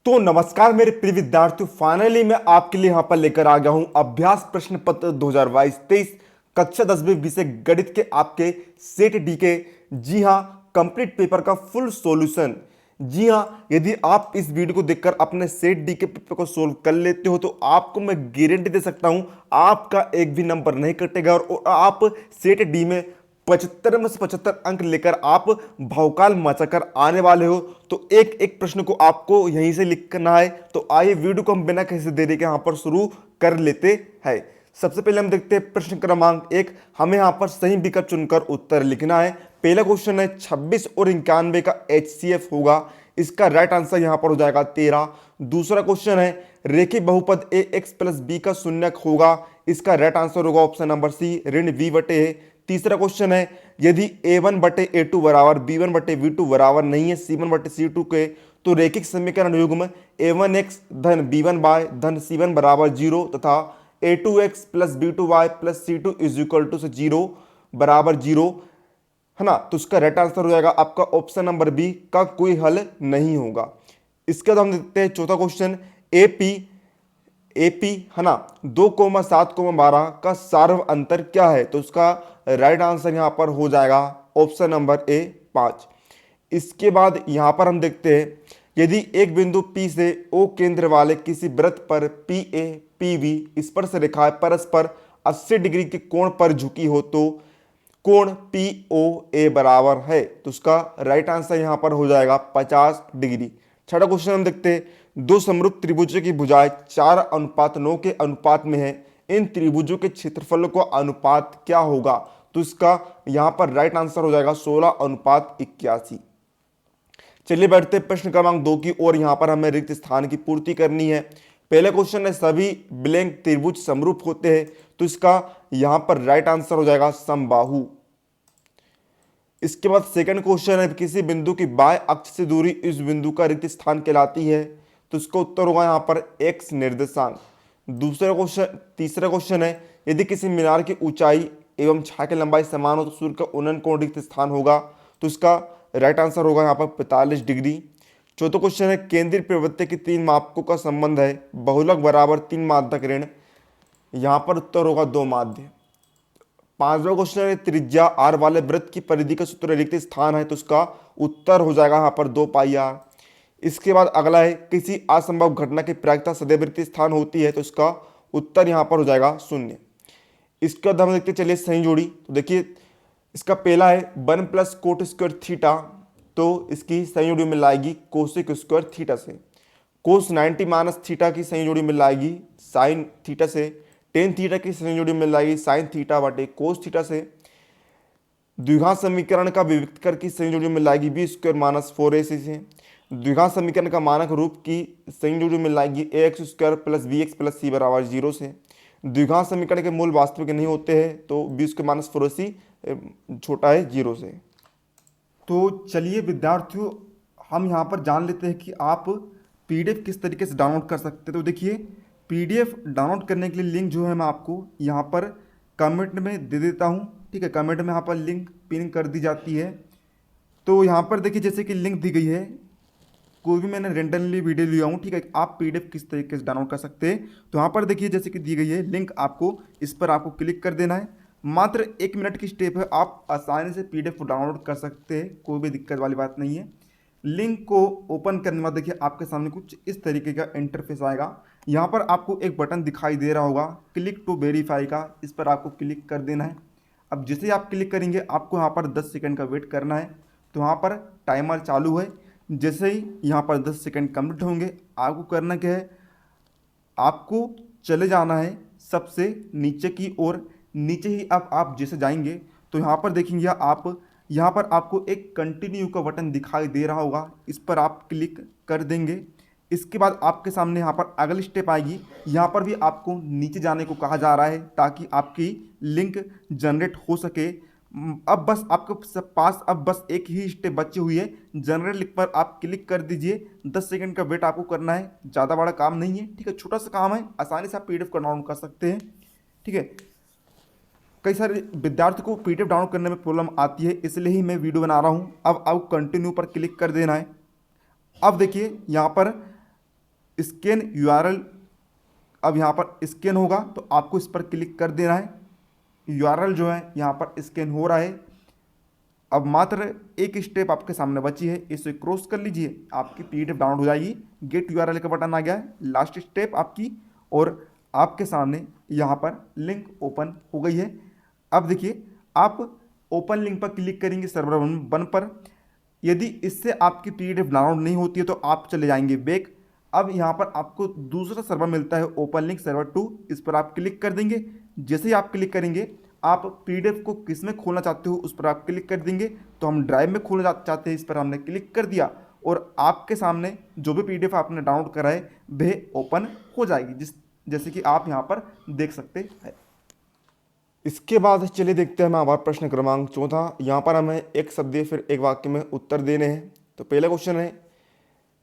तो नमस्कार मेरे प्रिय विद्यार्थियों, फाइनली मैं आपके लिए यहां पर लेकर आ गया हूं अभ्यास प्रश्न पत्र 2022-23 कक्षा 10वीं विषय गणित के आपके सेट डी के। जी हां, कंप्लीट पेपर का फुल सॉल्यूशन। जी हां, यदि आप इस वीडियो को देखकर अपने सेट डी के पेपर को सोल्व कर लेते हो तो आपको मैं गारंटी दे सकता हूं आपका एक भी नंबर नहीं कटेगा और आप सेट डी में 75 में से 75 अंक लेकर आप भौकाल मचाकर आने वाले हो। तो एक एक प्रश्न को आपको यहीं से लिखना है। तो आइए वीडियो को हम बिना किसी देरी के यहाँ पर शुरू कर लेते हैं। सबसे पहले हम देखते हैं प्रश्न क्रमांक 1। हमें यहाँ पर सही विकल्प चुनकर उत्तर लिखना है। पहला क्वेश्चन है 26 और 91 का HCF होगा। इसका राइट आंसर यहाँ पर हो जाएगा 13। दूसरा क्वेश्चन है रेखिक बहुपद AX प्लस B का शून्यक होगा। इसका राइट आंसर होगा ऑप्शन नंबर सी ऋण V बटे है। तीसरा क्वेश्चन है यदि A1 बटे A2 बराबर B1 बटे V2 बराबर नहीं है C1 बटे C2 के तो रेखिक समीकरण युग्म A1x धन B1 y धन C1 बराबर 0 तथा A2x plus B2y plus C2 is equal to से 0 बराबर 0 है ना। तो उसका राइट आंसर हो जाएगा आपका ऑप्शन नंबर बी का कोई हल नहीं होगा। इसके बाद हम देखते हैं चौथा क्वेश्चन एपी है ना 2,7,12 का सार्व अंतर क्या है। तो उसका राइट आंसर यहां पर हो जाएगा ऑप्शन नंबर ए 5। इसके बाद यहां पर हम देखते हैं यदि एक बिंदु P से O केंद्र वाले किसी वृत्त पर PA PB स्पर्श रेखाएं परस्पर 80 डिग्री के कोण पर झुकी हो तो कोण POA बराबर है। तो उसका राइट आंसर यहां पर हो जाएगा 50 डिग्री। छठा क्वेश्चन हम देखते हैं दो समरूप त्रिभुजों की भुजाएं 4:9 के अनुपात में है। इन त्रिभुजों के क्षेत्रफल का अनुपात क्या होगा। तो इसका यहां पर राइट आंसर हो जाएगा 16:81। चलिए बैठते हैं प्रश्न क्रमांक 2 की और यहां पर हमें रिक्त स्थान की पूर्ति करनी है। पहले क्वेश्चन है सभी ब्लैंक त्रिभुज समरूप होते हैं। तो इसका यहां पर राइट आंसर हो जाएगा समबाहु। इसके बाद सेकंड क्वेश्चन है किसी बिंदु की बाएं अक्ष से दूरी इस बिंदु का रिक्त स्थान कहलाती है। तो इसका उत्तर होगा यहां पर x निर्देशांक। तीसरा क्वेश्चन है यदि किसी मीनार की ऊंचाई एवं छाया की लंबाई समान हो तो सूर्य का उन्नयन कोण रिक्त स्थान होगा। तो इसका राइट आंसर होगा यहाँ पर 45 डिग्री। चौथा क्वेश्चन है केंद्रीय प्रवृत्ति की 3 मापकों का संबंध है बहुलक बराबर 3 माध्यक ऋण। यहाँ पर उत्तर होगा 2 माध्य। पांचवा क्वेश्चन है त्रिज्या r वाले वृत्त की परिधि का सूत्र रिक्त स्थान है। तो उसका उत्तर हो जाएगा यहाँ पर 2πr। इसके बाद अगला है किसी असंभव घटना की प्रायिकता सदैव रिक्त स्थान होती है। तो इसका उत्तर यहाँ पर हो जाएगा 0। इसके बाद हम देखते चलिए सही जोड़ी। तो देखिए इसका पहला है 1 प्लस कोट स्क्वायर थीटा। तो इसकी सही जोड़ी मिल आएगी कोसेक स्क्वायर थीटा से। कोस 90 माइनस थीटा की सही जोड़ी मिल आएगी साइन थीटा से। टेन थीटा की सही जोड़ी मिल जाएगी साइन थीटा बटे कोस थीटा से। द्विघात समीकरण का विविक्त कर की सही जोड़ी मिल जाएगी बी स्क्वायर माइनस 4ac से। द्विघात समीकरण का मानक रूप की सही जोड़ी मिल जाएगी ax square plus bx plus c बराबर 0 से। द्विघात समीकरण के मूल वास्तविक नहीं होते हैं तो बी स्क्वायर माइनस 4ac छोटा है 0 से। तो चलिए विद्यार्थियों हम यहाँ पर जान लेते हैं कि आप PDF किस तरीके से डाउनलोड कर सकते हैं। तो देखिए PDF डाउनलोड करने के लिए लिंक जो है मैं आपको यहाँ पर कमेंट में दे देता हूँ। ठीक है, कमेंट में यहाँ पर लिंक पिन कर दी जाती है। तो यहाँ पर देखिए जैसे कि लिंक दी गई है, कोई भी मैंने रेंडमली वीडियो लिया हूँ। ठीक है, आप PDF किस तरीके से डाउनलोड कर सकते हैं। तो यहाँ पर देखिए जैसे कि दी गई है लिंक, आपको इस पर आपको क्लिक कर देना है। मात्र 1 मिनट की स्टेप है, आप आसानी से PDF को डाउनलोड कर सकते हैं, कोई भी दिक्कत वाली बात नहीं है। लिंक को ओपन करने के बाद देखिए आपके सामने कुछ इस तरीके का इंटरफेस आएगा। यहाँ पर आपको एक बटन दिखाई दे रहा होगा क्लिक टू वेरीफाई का, इस पर आपको क्लिक कर देना है। अब जैसे ही आप क्लिक करेंगे आपको यहाँ पर 10 सेकंड का वेट करना है। तो यहाँ पर टाइमर चालू है। जैसे ही यहाँ पर 10 सेकंड कंप्लीट होंगे आपको करना क्या है, आपको चले जाना है सबसे नीचे की ओर। नीचे ही अब आप जैसे जाएंगे तो यहाँ पर देखेंगे आप यहाँ पर आपको एक कंटिन्यू का बटन दिखाई दे रहा होगा, इस पर आप क्लिक कर देंगे। इसके बाद आपके सामने यहाँ पर अगली स्टेप आएगी। यहाँ पर भी आपको नीचे जाने को कहा जा रहा है ताकि आपकी लिंक जनरेट हो सके। अब बस आपके पास अब बस एक ही स्टेप बची हुई है, जनरेट लिंक पर आप क्लिक कर दीजिए। 10 सेकंड का वेट आपको करना है, ज़्यादा बड़ा काम नहीं है। ठीक है, छोटा सा काम है, आसानी से आप PDF को डाउनलोड कर सकते हैं। ठीक है, कई सारे विद्यार्थी को PDF डाउनलोड करने में प्रॉब्लम आती है, इसलिए ही मैं वीडियो बना रहा हूँ। अब कंटिन्यू पर क्लिक कर देना है। अब देखिए यहाँ पर स्कैन यूआरएल, अब यहाँ पर स्कैन होगा तो आपको इस पर क्लिक कर देना है। यूआरएल जो है यहाँ पर स्कैन हो रहा है। अब मात्र एक स्टेप आपके सामने बची है, इसे क्रॉस कर लीजिए, आपकी पीडीएफ डाउनलोड हो जाएगी। गेट यूआरएल का बटन आ गया है, लास्ट स्टेप आपकी, और आपके सामने यहाँ पर लिंक ओपन हो गई है। अब देखिए, आप ओपन लिंक पर क्लिक करेंगे सर्वर वन पर। यदि इससे आपकी पीडीएफ डाउनलोड नहीं होती है तो आप चले जाएंगे बैक। अब यहाँ पर आपको दूसरा सर्वर मिलता है, ओपन लिंक सर्वर 2, इस पर आप क्लिक कर देंगे। जैसे ही आप क्लिक करेंगे, आप पीडीएफ को किस में खोलना चाहते हो उस पर आप क्लिक कर देंगे। तो हम ड्राइव में खोलना चाहते हैं, इस पर हमने क्लिक कर दिया और आपके सामने जो भी पीडीएफ आपने डाउनलोड करा है वह ओपन हो जाएगी, जैसे कि आप यहाँ पर देख सकते हैं। इसके बाद चलिए देखते हैं हमारा प्रश्न क्रमांक 14। यहाँ पर हमें एक शब्द फिर एक वाक्य में उत्तर देने हैं। तो पहला क्वेश्चन है,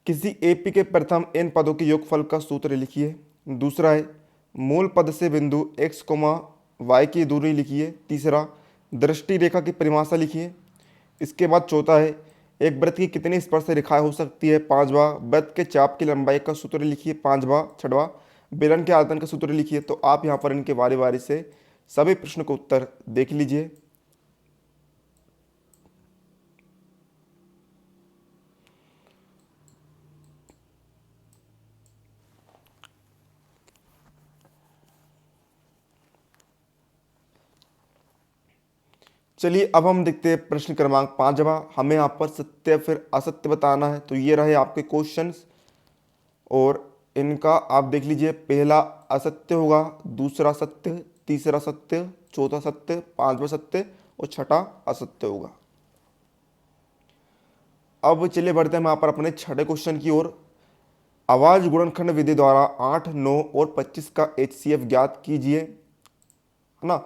किसी एपी के प्रथम n पदों के योगफल का सूत्र लिखिए। दूसरा है, मूल पद से बिंदु x, y की दूरी लिखिए। तीसरा, दृष्टि रेखा की परिभाषा लिखिए। इसके बाद चौथा है, एक वृत्त की कितनी स्पर्श रेखाएं हो सकती है। पांचवा, वृत्त के चाप की लंबाई का सूत्र लिखिए। पांचवा, छठवा, बेलन के आयतन का सूत्र लिखिए। तो आप यहाँ पर इनके बारी बारी से सभी प्रश्न को उत्तर देख लीजिए। चलिए अब हम देखते हैं प्रश्न क्रमांक 5। हमें यहाँ पर सत्य फिर असत्य बताना है। तो ये रहे आपके क्वेश्चंस और इनका आप देख लीजिए। पहला असत्य होगा, दूसरा सत्य, तीसरा सत्य, चौथा सत्य, पांचवा सत्य और छठा असत्य होगा। अब चलिए बढ़ते हैं यहाँ पर अपने छठे क्वेश्चन की ओर। आवाज गुणनखंड विधि द्वारा 8, 9 और 25 का HCF ज्ञात कीजिए, है ना।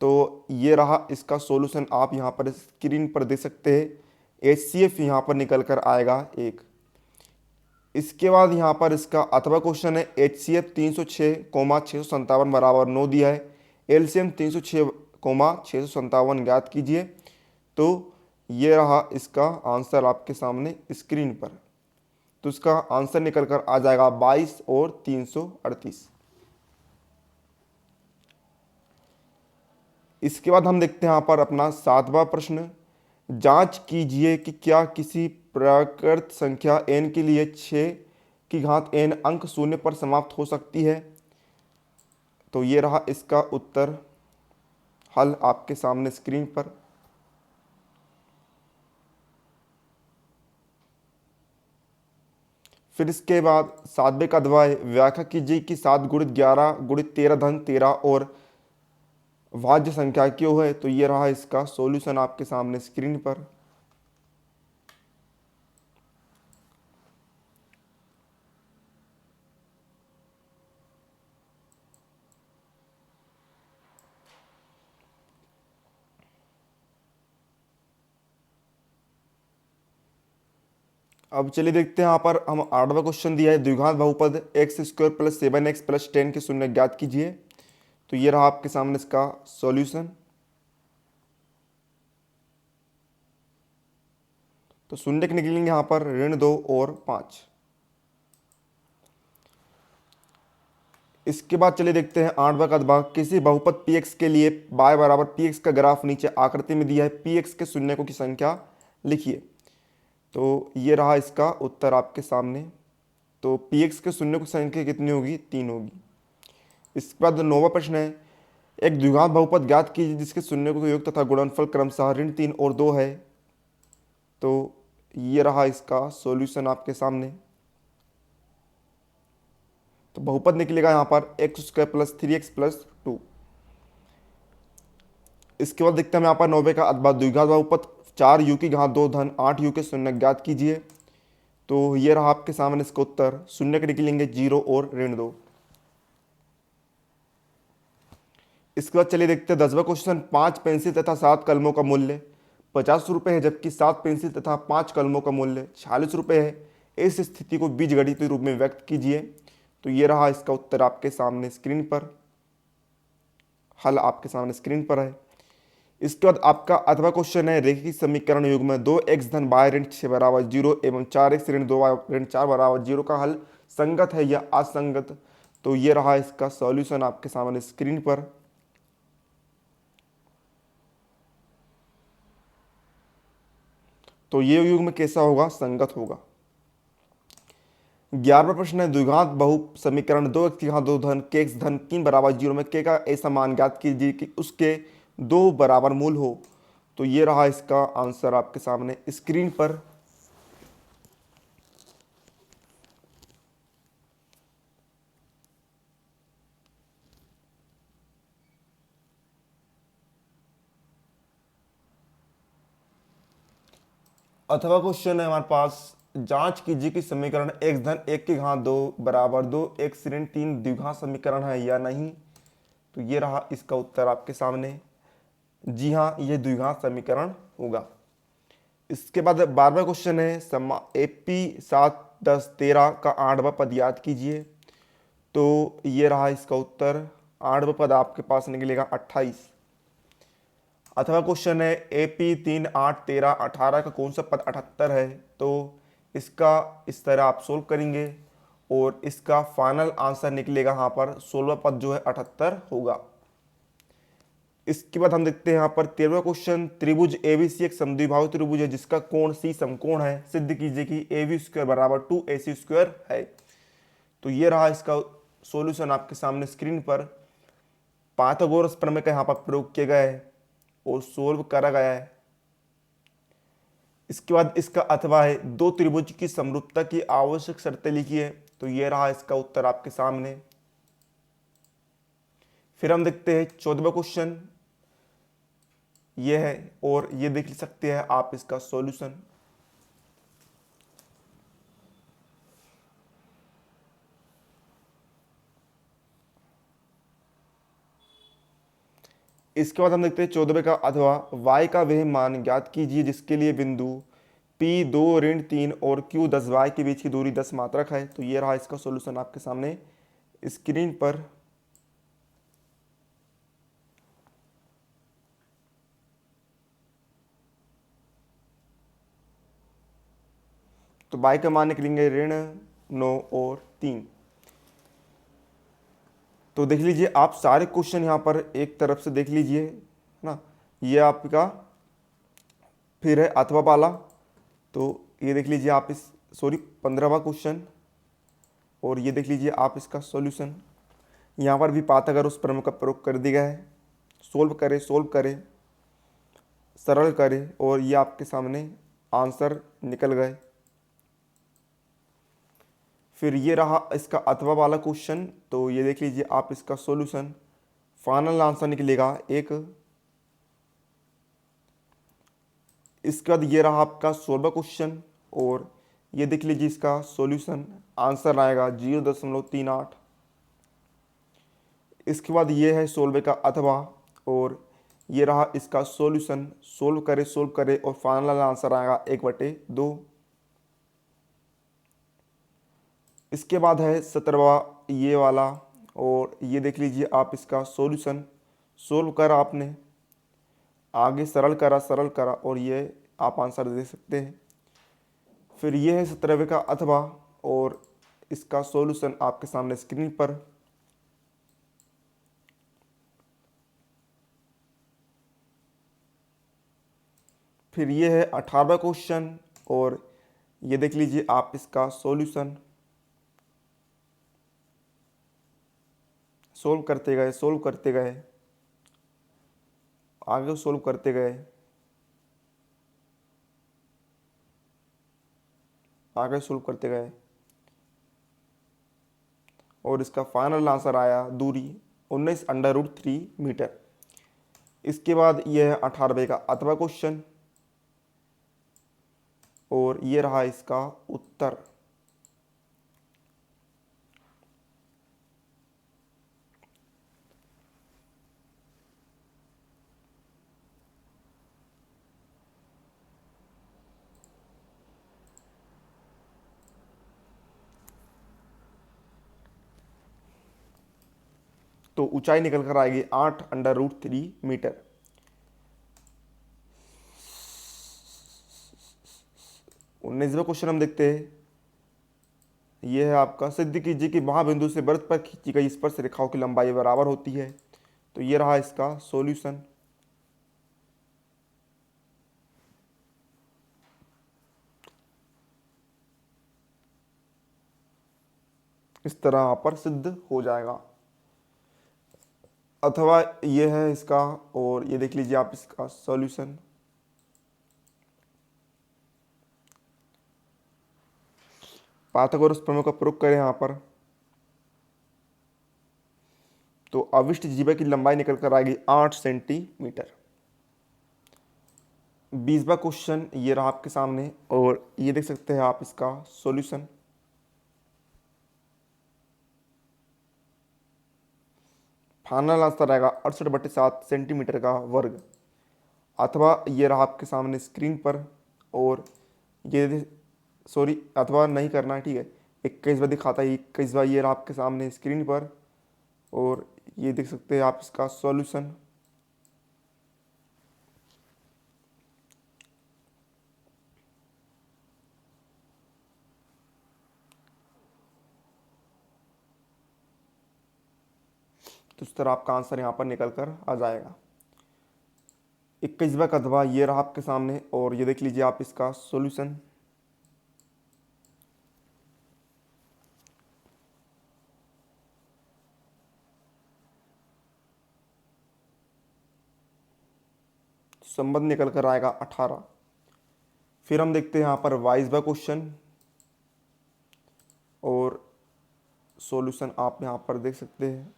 तो ये रहा इसका सॉल्यूशन, आप यहाँ पर स्क्रीन पर देख सकते हैं। HCF यहाँ पर निकल कर आएगा 1। इसके बाद यहाँ पर इसका अथवा क्वेश्चन है, HCF 306,657 बराबर 9 दिया है। LCM 306,657 ज्ञात कीजिए। तो ये रहा इसका आंसर आपके सामने स्क्रीन पर। तो इसका आंसर निकल कर आ जाएगा 22 और 338। इसके बाद हम देखते हैं यहाँ पर अपना 7वां प्रश्न, जांच कीजिए कि क्या किसी प्राकृत संख्या n के लिए 6 की घात n अंक शून्य पर समाप्त हो सकती है। तो ये रहा इसका उत्तर, हल आपके सामने स्क्रीन पर। फिर इसके बाद 7वें का अध्याय, व्याख्या कीजिए कि 7 गुणित 11 गुणित 13 धन 13 और भाज्य संख्या क्यों है। तो ये रहा इसका सॉल्यूशन आपके सामने स्क्रीन पर। अब चलिए देखते हैं यहाँ पर हम 8वां क्वेश्चन दिया है, द्विघात बहुपद x² + 7x + 10 के शून्य ज्ञात कीजिए। तो ये रहा आपके सामने इसका सॉल्यूशन। तो शून्य के निकलेंगे यहाँ पर -2 और 5। इसके बाद चलिए देखते हैं 8वां का भाग, किसी बहुपद px के लिए y बराबर px का ग्राफ नीचे आकृति में दिया है, px के शून्यकों की संख्या लिखिए। तो ये रहा इसका उत्तर आपके सामने। तो px के शून्यकों की संख्या कितनी होगी, 3 होगी। इसके बाद 9वां प्रश्न है, एक द्विघात बहुपद ज्ञात कीजिए जिसके शून्यकों का योग तथा गुणनफल क्रमशः -3 और 2 है। तो ये रहा इसका सॉल्यूशन आपके सामने। तो बहुपद निकलेगा यहाँ पर x² + 3x + 2। इसके बाद देखते हैं हम यहाँ पर 9वें का अथवा द्विघात बहुपद 4u की घात 2 धन 8u के शून्य ज्ञात कीजिए। तो ये रहा आपके सामने इसका उत्तर, शून्य के निकलेंगे 0 और -2। इसके बाद चलिए देखते हैं 10वां क्वेश्चन, 5 पेंसिल तथा 7 कलमों का मूल्य 50 रुपये है, जबकि 7 पेंसिल तथा 5 कलमों का मूल्य 46 रुपये है। इस स्थिति को बीजगणितीय रूप में व्यक्त कीजिए। तो ये रहा इसका उत्तर आपके सामने स्क्रीन पर, हल आपके सामने स्क्रीन पर है। इसके बाद आपका अथवा क्वेश्चन है, रेखीय समीकरण युग्म में 2x धन y ऋण 6 बराबर 0 एवं 4x ऋण 2 y ऋण 4 बराबर 0 का हल संगत है या असंगत। तो ये रहा इसका सॉल्यूशन आपके सामने स्क्रीन पर। तो ये युग्म कैसा होगा, संगत होगा। 11वां प्रश्न है, द्विघात बहु समीकरण 2x की घात 2 धन k x धन 3 बराबर 0 में k का ऐसा मान ज्ञात कीजिए कि उसके दो बराबर मूल हो। तो ये रहा इसका आंसर आपके सामने स्क्रीन पर। अथवा क्वेश्चन है हमारे पास, जांच कीजिए कि समीकरण x धन 1 की घात 2 बराबर 2x ऋण 3 द्विघात समीकरण है या नहीं। तो ये रहा इसका उत्तर आपके सामने। जी हाँ, ये द्विघात समीकरण होगा। इसके बाद 12वां क्वेश्चन है, AP 7 10 13 का 8वां पद याद कीजिए। तो ये रहा इसका उत्तर। 8वां पद आपके पास निकलेगा 28। अथवा क्वेश्चन है, AP 3 8 13 18 का कौन सा पद 78 है। तो इसका इस तरह आप सोल्व करेंगे और इसका फाइनल आंसर निकलेगा यहाँ पर 16वां पद जो है 78 होगा। इसके बाद हम देखते हैं यहाँ पर 13वां क्वेश्चन, त्रिभुज ABC एक समद्विबाहु त्रिभुज है जिसका कोण C समकोण है, सिद्ध कीजिए कि AB² बराबर 2AC² है। तो ये रहा इसका सॉल्यूशन आपके सामने स्क्रीन पर। पाइथागोरस प्रमेय का यहाँ पर प्रयोग किया गया है और सोल्व करा गया है। इसके बाद इसका अथवा है, दो त्रिभुज की समरूपता की आवश्यक शर्तें लिखिए। तो ये रहा इसका उत्तर आपके सामने। फिर हम देखते हैं 14वां क्वेश्चन, ये है और ये देख सकते हैं आप इसका सॉल्यूशन। इसके बाद हम देखते हैं 14वें का अथवा, y का वह मान ज्ञात कीजिए जिसके लिए बिंदु P 2 ऋण 3 और Q 10 y के बीच की दूरी 10 मात्रक है। तो ये रहा इसका सॉल्यूशन आपके सामने स्क्रीन पर। तो y का मान निकलेंगे ऋण 9 और 3। तो देख लीजिए आप सारे क्वेश्चन यहाँ पर एक तरफ से देख लीजिए ना। ये आपका फिर है अथवा वाला। तो ये देख लीजिए आप इस 15वां क्वेश्चन और ये देख लीजिए आप इसका सॉल्यूशन। यहाँ पर भी पाइथागोरस प्रमेय का प्रयोग कर दिया है। सोल्व करें सरल करें और ये आपके सामने आंसर निकल गए। फिर ये रहा इसका अथवा वाला क्वेश्चन। तो ये देख लीजिए आप इसका सॉल्यूशन। फाइनल आंसर निकलेगा 1। इसके बाद ये रहा आपका 16वां क्वेश्चन और ये देख लीजिए इसका सॉल्यूशन। आंसर आएगा 0.38। इसके बाद ये है 16वें का अथवा और ये रहा इसका सॉल्यूशन। सोल्व करें और फाइनल आंसर आएगा 1/2। इसके बाद है 17वां ये वाला और ये देख लीजिए आप इसका सॉल्यूशन। सोल्व करा आपने, आगे सरल करा और ये आप आंसर दे सकते हैं। फिर ये है 17वें का अथवा और इसका सॉल्यूशन आपके सामने स्क्रीन पर। फिर ये है 18वां क्वेश्चन और ये देख लीजिए आप इसका सॉल्यूशन। सोल्व करते गए आगे सोल्व करते गए और इसका फाइनल आंसर आया दूरी 19√3 मीटर। इसके बाद यह है 18वें का अथवा क्वेश्चन और ये रहा इसका उत्तर। तो ऊंचाई निकल कर आएगी 8√3 मीटर। 19वां क्वेश्चन हम देखते हैं। ये है आपका, सिद्ध कीजिए कि महाबिंदु से वृत्त पर खींची गई स्पर्श रेखाओं की लंबाई बराबर होती है। तो ये रहा इसका सॉल्यूशन। इस तरह यहाँ पर सिद्ध हो जाएगा। अथवा ये है इसका, और ये देख लीजिए आप इसका सॉल्यूशन। पाइथागोरस प्रमेय का प्रयोग करें यहाँ पर, तो अविष्ट जीवा की लंबाई निकल कर आएगी 8 सेंटीमीटर। 20वां क्वेश्चन ये रहा आपके सामने, और ये देख सकते हैं आप इसका सॉल्यूशन। फाइनल आंसर आएगा 68/7 सेंटीमीटर का वर्ग। अथवा ये रहा आपके सामने स्क्रीन पर, और ये सॉरी अथवा नहीं करना है, ठीक है। 21वां दिखाता है, 21वां ये रहा आपके सामने स्क्रीन पर, और ये देख सकते हैं आप इसका सॉल्यूशन। तो इस तरह आपका आंसर यहाँ पर निकल कर आ जाएगा। 21वां कदवा ये रहा आपके सामने, और ये देख लीजिए आप इसका सॉल्यूशन। संबंध निकल कर आएगा 18। फिर हम देखते हैं यहाँ पर 22वां क्वेश्चन, और सॉल्यूशन आप यहाँ पर देख सकते हैं।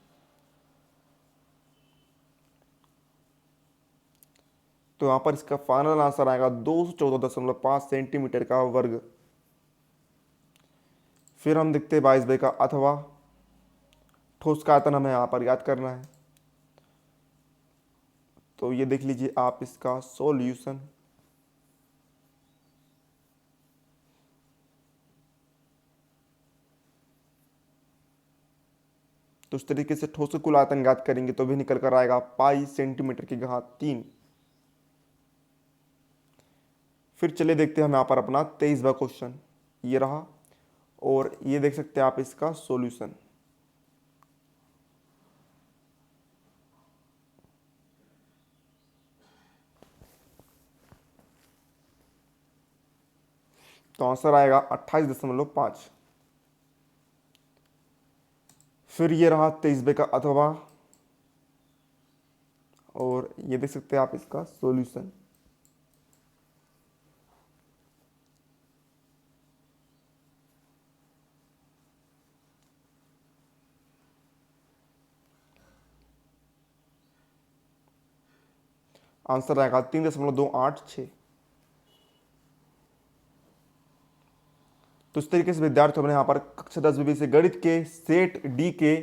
तो यहाँ पर इसका फाइनल आंसर आएगा 214.5 सेंटीमीटर का वर्ग। फिर हम देखते हैं 22 का, अथवा ठोस का आयतन हमें यहाँ पर याद करना है। तो ये देख लीजिए आप इसका सॉल्यूशन। तो इस तरीके से ठोस का कुल आयतन ज्ञात करेंगे तो भी निकल कर आएगा पाई सेंटीमीटर की घात 3। फिर चलिए देखते हैं हम यहाँ पर अपना 23वां क्वेश्चन, ये रहा, और ये देख सकते हैं आप इसका सॉल्यूशन। तो आंसर आएगा 28.5। फिर ये रहा 23 का, अथवा, और ये देख सकते हैं आप इसका सॉल्यूशन। आंसर आएगा 3.286। तो इस तरीके से विद्यार्थियों ने यहाँ पर कक्षा 10वीं से गणित के सेट डी के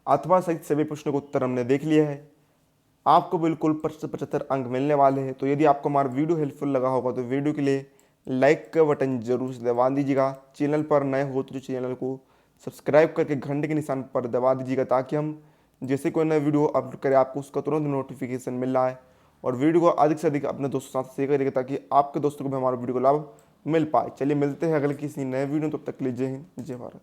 अथवा सहित सभी प्रश्नों का उत्तर हमने देख लिया है। आपको बिल्कुल 75 अंक मिलने वाले हैं। तो यदि आपको हमारा वीडियो हेल्पफुल लगा होगा तो वीडियो के लिए लाइक का बटन जरूर से दबा दीजिएगा। चैनल पर नए हो तो चैनल को सब्सक्राइब करके घंटे के निशान पर दबा दीजिएगा, ताकि हम जैसे कोई नया वीडियो अपलोड करें आपको उसका तुरंत नोटिफिकेशन मिल रहा है। और वीडियो को अधिक से अधिक अपने दोस्तों के साथ शेयर करिएगा, ताकि आपके दोस्तों को भी हमारा वीडियो को लाभ मिल पाए। चलिए मिलते हैं अगले किसी नए वीडियो, तब तक के लिए जय हिंद, जय भारत।